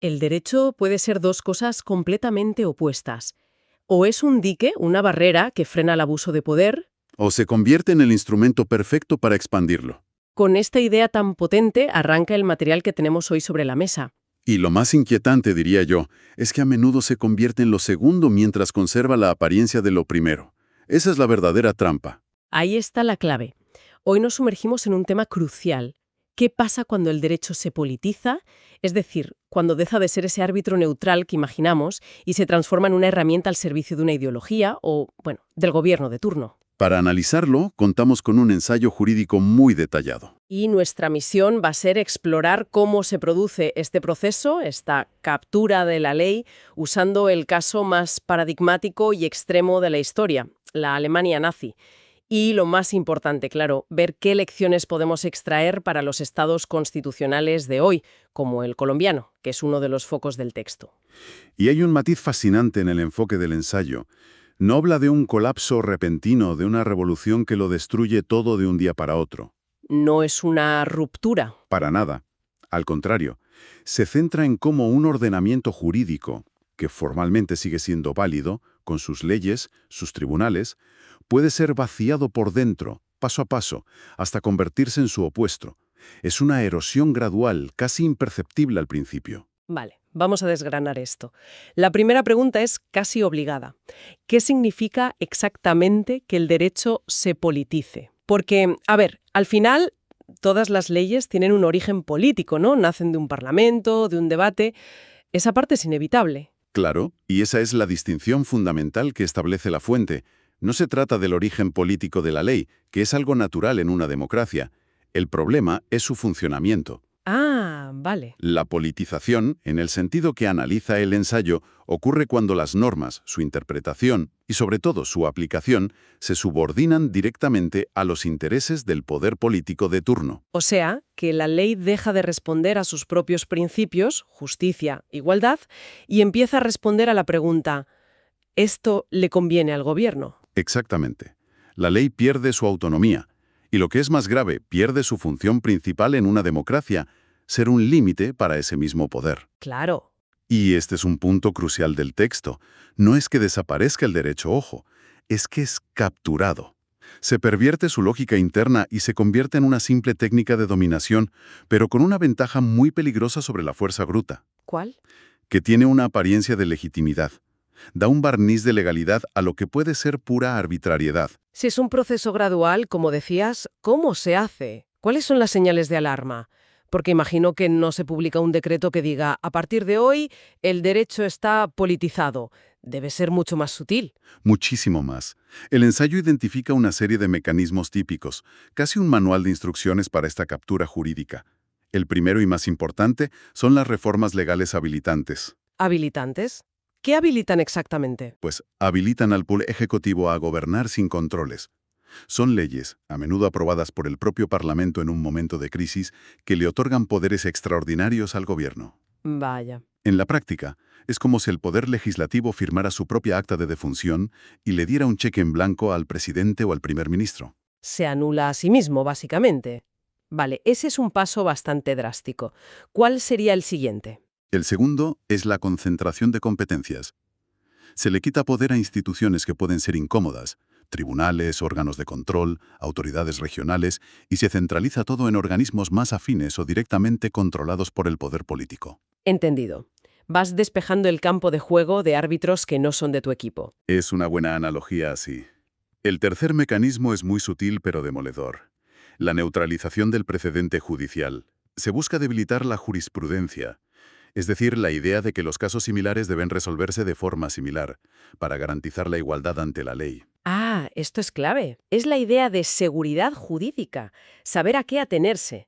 El derecho puede ser dos cosas completamente opuestas. O es un dique, una barrera que frena el abuso de poder. O se convierte en el instrumento perfecto para expandirlo. Con esta idea tan potente arranca el material que tenemos hoy sobre la mesa. Y lo más inquietante, diría yo, es que a menudo se convierte en lo segundo mientras conserva la apariencia de lo primero. Esa es la verdadera trampa. Ahí está la clave. Hoy nos sumergimos en un tema crucial. ¿Qué pasa cuando el derecho se politiza? Es decir, cuando deja de ser ese árbitro neutral que imaginamos y se transforma en una herramienta al servicio de una ideología o, bueno, del gobierno de turno. Para analizarlo, contamos con un ensayo jurídico muy detallado. Y nuestra misión va a ser explorar cómo se produce este proceso, esta captura de la ley, usando el caso más paradigmático y extremo de la historia, la Alemania nazi. Y lo más importante, claro, ver qué lecciones podemos extraer para los estados constitucionales de hoy, como el colombiano, que es uno de los focos del texto. Y hay un matiz fascinante en el enfoque del ensayo. No habla de un colapso repentino, de una revolución que lo destruye todo de un día para otro. No es una ruptura. Para nada. Al contrario, se centra en cómo un ordenamiento jurídico, que formalmente sigue siendo válido, con sus leyes, sus tribunales, puede ser vaciado por dentro, paso a paso, hasta convertirse en su opuesto. Es una erosión gradual, casi imperceptible al principio. Vale, vamos a desgranar esto. La primera pregunta es casi obligada. ¿Qué significa exactamente que el derecho se politice? Porque, a ver, al final todas las leyes tienen un origen político, ¿no? Nacen de un parlamento, de un debate. Esa parte es inevitable. Claro, y esa es la distinción fundamental que establece la fuente. No se trata del origen político de la ley, que es algo natural en una democracia. El problema es su funcionamiento. Ah, vale. La politización, en el sentido que analiza el ensayo, ocurre cuando las normas, su interpretación y sobre todo su aplicación se subordinan directamente a los intereses del poder político de turno. O sea, que la ley deja de responder a sus propios principios, justicia, igualdad, y empieza a responder a la pregunta, ¿esto le conviene al gobierno? Exactamente. La ley pierde su autonomía y, lo que es más grave, pierde su función principal en una democracia, ser un límite para ese mismo poder. Claro. Y este es un punto crucial del texto. No es que desaparezca el derecho, ojo, es que es capturado. Se pervierte su lógica interna y se convierte en una simple técnica de dominación, pero con una ventaja muy peligrosa sobre la fuerza bruta, ¿Cuál? que tiene una apariencia de legitimidad. Da un barniz de legalidad a lo que puede ser pura arbitrariedad. Si es un proceso gradual, como decías, ¿cómo se hace? ¿Cuáles son las señales de alarma? Porque imagino que no se publica un decreto que diga, a partir de hoy, el derecho está politizado. Debe ser mucho más sutil. Muchísimo más. El ensayo identifica una serie de mecanismos típicos, casi un manual de instrucciones para esta captura jurídica. El primero y más importante son las reformas legales habilitantes. ¿Habilitantes? ¿Qué habilitan exactamente? Pues habilitan al poder ejecutivo a gobernar sin controles. Son leyes, a menudo aprobadas por el propio Parlamento en un momento de crisis, que le otorgan poderes extraordinarios al gobierno. Vaya. En la práctica, es como si el poder legislativo firmara su propia acta de defunción y le diera un cheque en blanco al presidente o al primer ministro. Se anula a sí mismo, básicamente. Vale, ese es un paso bastante drástico. ¿Cuál sería el siguiente? El segundo es la concentración de competencias. Se le quita poder a instituciones que pueden ser incómodas, tribunales, órganos de control, autoridades regionales, y se centraliza todo en organismos más afines o directamente controlados por el poder político. Entendido. Vas despejando el campo de juego de árbitros que no son de tu equipo. Es una buena analogía así. El tercer mecanismo es muy sutil pero demoledor. La neutralización del precedente judicial. Se busca debilitar la jurisprudencia, es decir, la idea de que los casos similares deben resolverse de forma similar, para garantizar la igualdad ante la ley. Ah, esto es clave. Es la idea de seguridad jurídica, saber a qué atenerse.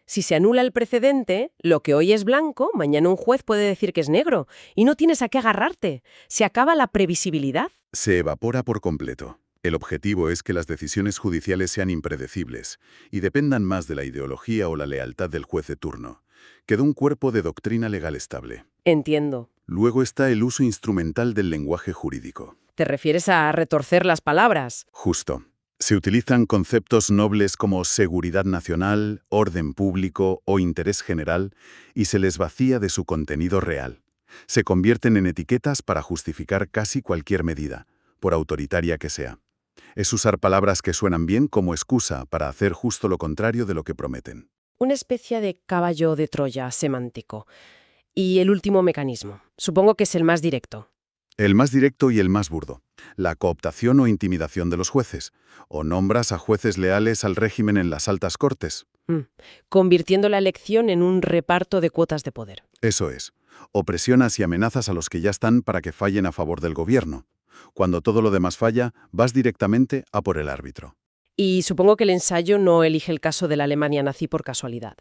Si se anula el precedente, lo que hoy es blanco, mañana un juez puede decir que es negro, y no tienes a qué agarrarte. Se acaba la previsibilidad. Se evapora por completo. El objetivo es que las decisiones judiciales sean impredecibles y dependan más de la ideología o la lealtad del juez de turno, que de un cuerpo de doctrina legal estable. Entiendo. Luego está el uso instrumental del lenguaje jurídico. ¿Te refieres a retorcer las palabras? Justo. Se utilizan conceptos nobles como seguridad nacional, orden público o interés general y se les vacía de su contenido real. Se convierten en etiquetas para justificar casi cualquier medida, por autoritaria que sea. Es usar palabras que suenan bien como excusa para hacer justo lo contrario de lo que prometen. Una especie de caballo de Troya semántico. Y el último mecanismo. Supongo que es el más directo. El más directo y el más burdo. La cooptación o intimidación de los jueces. O nombras a jueces leales al régimen en las altas cortes. Convirtiendo la elección en un reparto de cuotas de poder. Eso es. O presionas y amenazas a los que ya están para que fallen a favor del gobierno. Cuando todo lo demás falla, vas directamente a por el árbitro. Y supongo que el ensayo no elige el caso de la Alemania nazi por casualidad.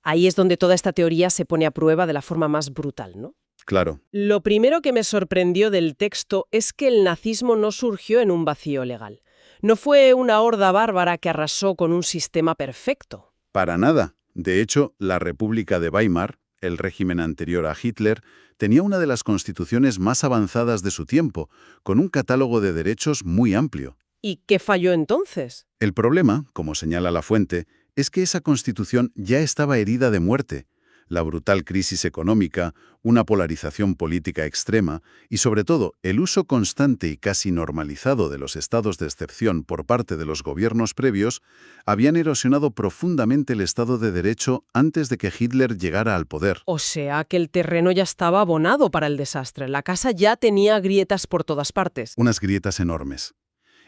Ahí es donde toda esta teoría se pone a prueba de la forma más brutal, ¿no? Claro. Lo primero que me sorprendió del texto es que el nazismo no surgió en un vacío legal. No fue una horda bárbara que arrasó con un sistema perfecto. Para nada. De hecho, la República de Weimar, el régimen anterior a Hitler, tenía una de las constituciones más avanzadas de su tiempo, con un catálogo de derechos muy amplio. ¿Y qué falló entonces? El problema, como señala la fuente, es que esa constitución ya estaba herida de muerte. La brutal crisis económica, una polarización política extrema y, sobre todo, el uso constante y casi normalizado de los estados de excepción por parte de los gobiernos previos habían erosionado profundamente el Estado de Derecho antes de que Hitler llegara al poder. O sea, que el terreno ya estaba abonado para el desastre. La casa ya tenía grietas por todas partes. Unas grietas enormes.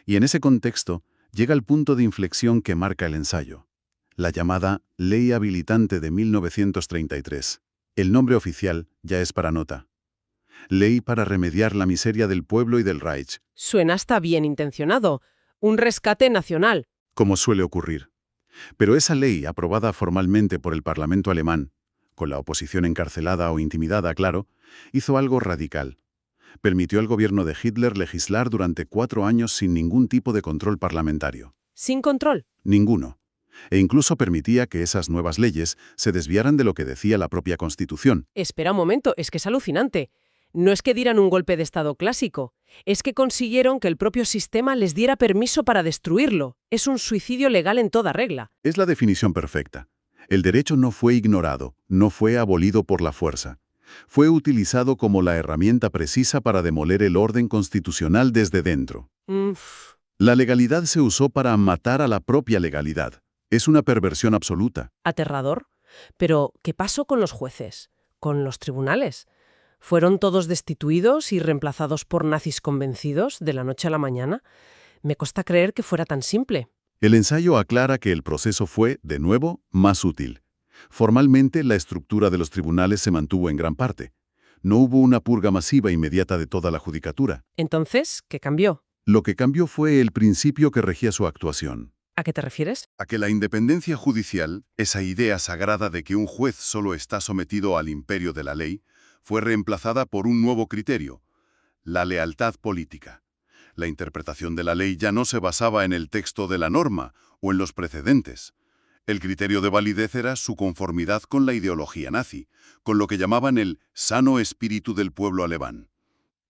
Y en ese contexto llega el punto de inflexión que marca el ensayo. La llamada Ley Habilitante de 1933. El nombre oficial ya es para nota. Ley para remediar la miseria del pueblo y del Reich. Suena hasta bien intencionado. Un rescate nacional. Como suele ocurrir. Pero esa ley, aprobada formalmente por el Parlamento alemán, con la oposición encarcelada o intimidada, claro, hizo algo radical. Permitió al gobierno de Hitler legislar durante 4 años sin ningún tipo de control parlamentario. ¿Sin control? Ninguno. E incluso permitía que esas nuevas leyes se desviaran de lo que decía la propia Constitución. Espera un momento, es que es alucinante. No es que dieran un golpe de Estado clásico, es que consiguieron que el propio sistema les diera permiso para destruirlo. Es un suicidio legal en toda regla. Es la definición perfecta. El derecho no fue ignorado, no fue abolido por la fuerza. Fue utilizado como la herramienta precisa para demoler el orden constitucional desde dentro. La legalidad se usó para matar a la propia legalidad. Es una perversión absoluta. Aterrador. Pero, ¿qué pasó con los jueces? ¿Con los tribunales? ¿Fueron todos destituidos y reemplazados por nazis convencidos de la noche a la mañana? Me cuesta creer que fuera tan simple. El ensayo aclara que el proceso fue, de nuevo, más útil. Formalmente, la estructura de los tribunales se mantuvo en gran parte. No hubo una purga masiva inmediata de toda la judicatura. Entonces, ¿qué cambió? Lo que cambió fue el principio que regía su actuación. ¿A qué te refieres? A que la independencia judicial, esa idea sagrada de que un juez solo está sometido al imperio de la ley, fue reemplazada por un nuevo criterio, la lealtad política. La interpretación de la ley ya no se basaba en el texto de la norma o en los precedentes. El criterio de validez era su conformidad con la ideología nazi, con lo que llamaban el sano espíritu del pueblo alemán.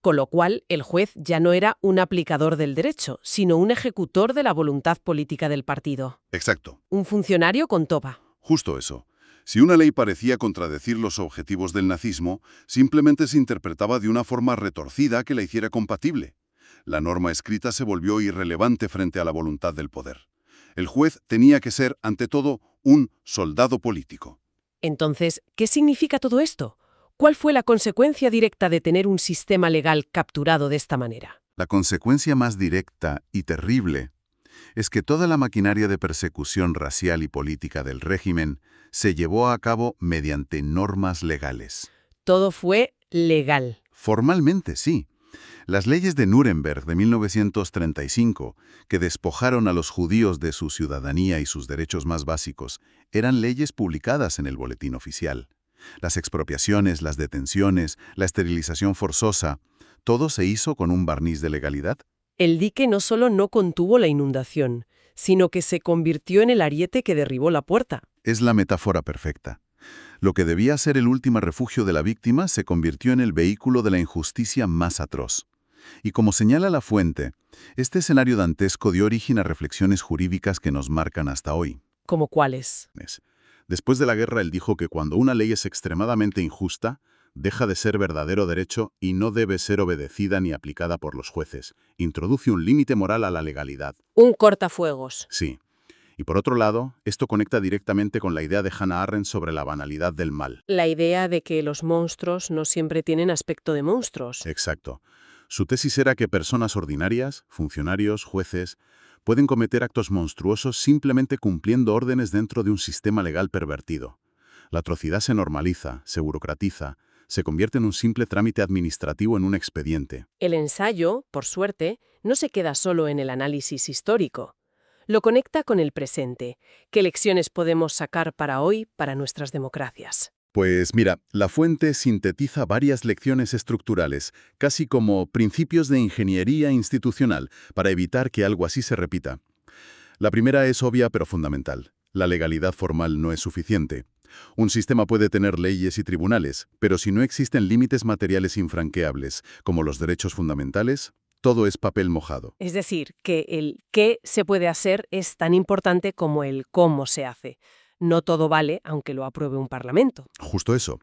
Con lo cual, el juez ya no era un aplicador del derecho, sino un ejecutor de la voluntad política del partido. Exacto. Un funcionario con toga. Justo eso. Si una ley parecía contradecir los objetivos del nazismo, simplemente se interpretaba de una forma retorcida que la hiciera compatible. La norma escrita se volvió irrelevante frente a la voluntad del poder. El juez tenía que ser, ante todo, un soldado político. Entonces, ¿qué significa todo esto? ¿Cuál fue la consecuencia directa de tener un sistema legal capturado de esta manera? La consecuencia más directa y terrible es que toda la maquinaria de persecución racial y política del régimen se llevó a cabo mediante normas legales. Todo fue legal. Formalmente, sí. Las leyes de Nuremberg de 1935, que despojaron a los judíos de su ciudadanía y sus derechos más básicos, eran leyes publicadas en el boletín oficial. Las expropiaciones, las detenciones, la esterilización forzosa, todo se hizo con un barniz de legalidad. El dique no solo no contuvo la inundación, sino que se convirtió en el ariete que derribó la puerta. Es la metáfora perfecta. Lo que debía ser el último refugio de la víctima se convirtió en el vehículo de la injusticia más atroz. Y como señala la fuente, este escenario dantesco dio origen a reflexiones jurídicas que nos marcan hasta hoy. ¿Como cuáles? Después de la guerra, él dijo que cuando una ley es extremadamente injusta, deja de ser verdadero derecho y no debe ser obedecida ni aplicada por los jueces. Introduce un límite moral a la legalidad. Un cortafuegos. Sí. Y por otro lado, esto conecta directamente con la idea de Hannah Arendt sobre la banalidad del mal. La idea de que los monstruos no siempre tienen aspecto de monstruos. Exacto. Su tesis era que personas ordinarias, funcionarios, jueces, pueden cometer actos monstruosos simplemente cumpliendo órdenes dentro de un sistema legal pervertido. La atrocidad se normaliza, se burocratiza, se convierte en un simple trámite administrativo en un expediente. El ensayo, por suerte, no se queda solo en el análisis histórico. Lo conecta con el presente. ¿Qué lecciones podemos sacar para hoy, para nuestras democracias? Pues mira, la fuente sintetiza varias lecciones estructurales, casi como principios de ingeniería institucional, para evitar que algo así se repita. La primera es obvia pero fundamental. La legalidad formal no es suficiente. Un sistema puede tener leyes y tribunales, pero si no existen límites materiales infranqueables, como los derechos fundamentales, todo es papel mojado. Es decir, que el qué se puede hacer es tan importante como el cómo se hace. No todo vale aunque lo apruebe un parlamento. Justo eso.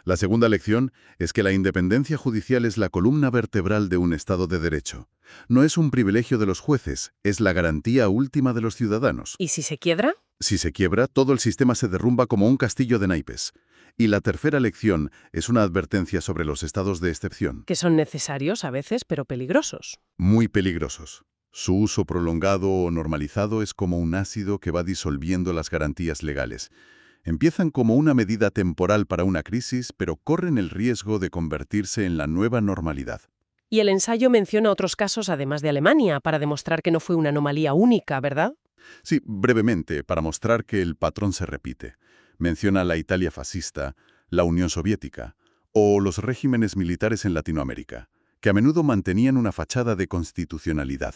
La segunda lección es que la independencia judicial es la columna vertebral de un Estado de Derecho. No es un privilegio de los jueces, es la garantía última de los ciudadanos. ¿Y si se quiebra? Si se quiebra, todo el sistema se derrumba como un castillo de naipes. Y la tercera lección es una advertencia sobre los estados de excepción. Que son necesarios a veces, pero peligrosos. Muy peligrosos. Su uso prolongado o normalizado es como un ácido que va disolviendo las garantías legales. Empiezan como una medida temporal para una crisis, pero corren el riesgo de convertirse en la nueva normalidad. Y el ensayo menciona otros casos además de Alemania, para demostrar que no fue una anomalía única, ¿verdad? Sí, brevemente, para mostrar que el patrón se repite. Menciona la Italia fascista, la Unión Soviética o los regímenes militares en Latinoamérica, que a menudo mantenían una fachada de constitucionalidad.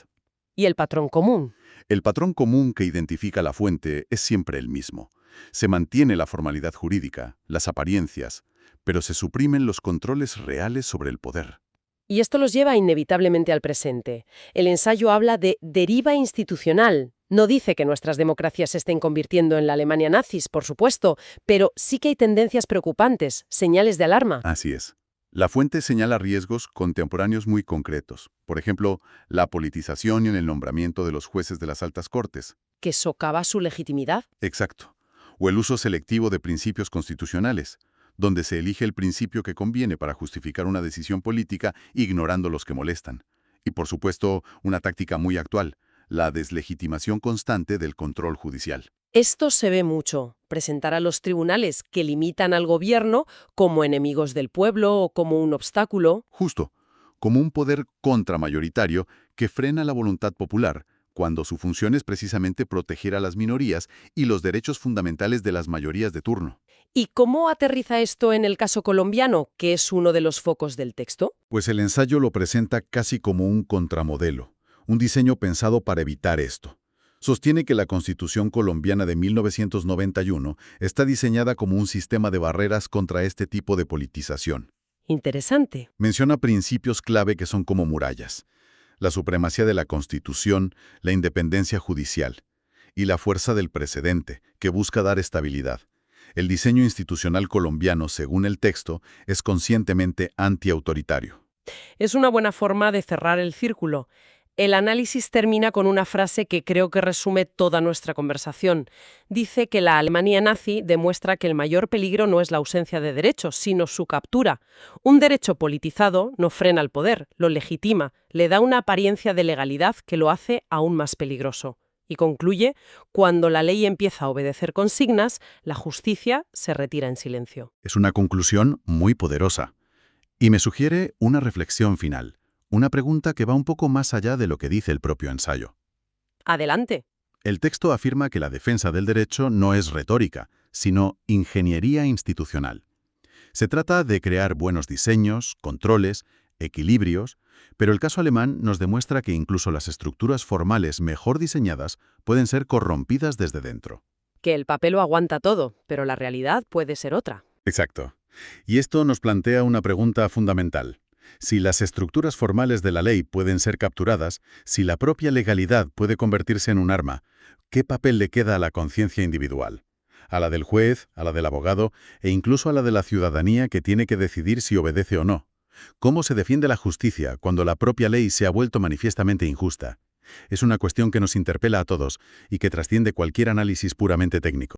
Y el patrón común. El patrón común que identifica la fuente es siempre el mismo. Se mantiene la formalidad jurídica, las apariencias, pero se suprimen los controles reales sobre el poder. Y esto los lleva inevitablemente al presente. El ensayo habla de deriva institucional. No dice que nuestras democracias se estén convirtiendo en la Alemania nazis, por supuesto, pero sí que hay tendencias preocupantes, señales de alarma. Así es. La fuente señala riesgos contemporáneos muy concretos. Por ejemplo, la politización en el nombramiento de los jueces de las altas cortes. ¿Que socava su legitimidad? Exacto. O el uso selectivo de principios constitucionales, donde se elige el principio que conviene para justificar una decisión política ignorando los que molestan. Y por supuesto, una táctica muy actual, la deslegitimación constante del control judicial. Esto se ve mucho, presentar a los tribunales que limitan al gobierno como enemigos del pueblo o como un obstáculo. Justo, como un poder contramayoritario que frena la voluntad popular, cuando su función es precisamente proteger a las minorías y los derechos fundamentales de las mayorías de turno. ¿Y cómo aterriza esto en el caso colombiano, que es uno de los focos del texto? Pues el ensayo lo presenta casi como un contramodelo, un diseño pensado para evitar esto. Sostiene que la Constitución colombiana de 1991 está diseñada como un sistema de barreras contra este tipo de politización. Interesante. Menciona principios clave que son como murallas: la supremacía de la Constitución, la independencia judicial y la fuerza del precedente, que busca dar estabilidad. El diseño institucional colombiano, según el texto, es conscientemente antiautoritario. Es una buena forma de cerrar el círculo. El análisis termina con una frase que creo que resume toda nuestra conversación. Dice que la Alemania nazi demuestra que el mayor peligro no es la ausencia de derechos, sino su captura. Un derecho politizado no frena el poder, lo legitima, le da una apariencia de legalidad que lo hace aún más peligroso. Y concluye, cuando la ley empieza a obedecer consignas, la justicia se retira en silencio. Es una conclusión muy poderosa. Y me sugiere una reflexión final. Una pregunta que va un poco más allá de lo que dice el propio ensayo. Adelante. El texto afirma que la defensa del derecho no es retórica, sino ingeniería institucional. Se trata de crear buenos diseños, controles, equilibrios, pero el caso alemán nos demuestra que incluso las estructuras formales mejor diseñadas pueden ser corrompidas desde dentro. Que el papel lo aguanta todo, pero la realidad puede ser otra. Exacto. Y esto nos plantea una pregunta fundamental. Si las estructuras formales de la ley pueden ser capturadas, si la propia legalidad puede convertirse en un arma, ¿qué papel le queda a la conciencia individual? A la del juez, a la del abogado e incluso a la de la ciudadanía que tiene que decidir si obedece o no. ¿Cómo se defiende la justicia cuando la propia ley se ha vuelto manifiestamente injusta? Es una cuestión que nos interpela a todos y que trasciende cualquier análisis puramente técnico.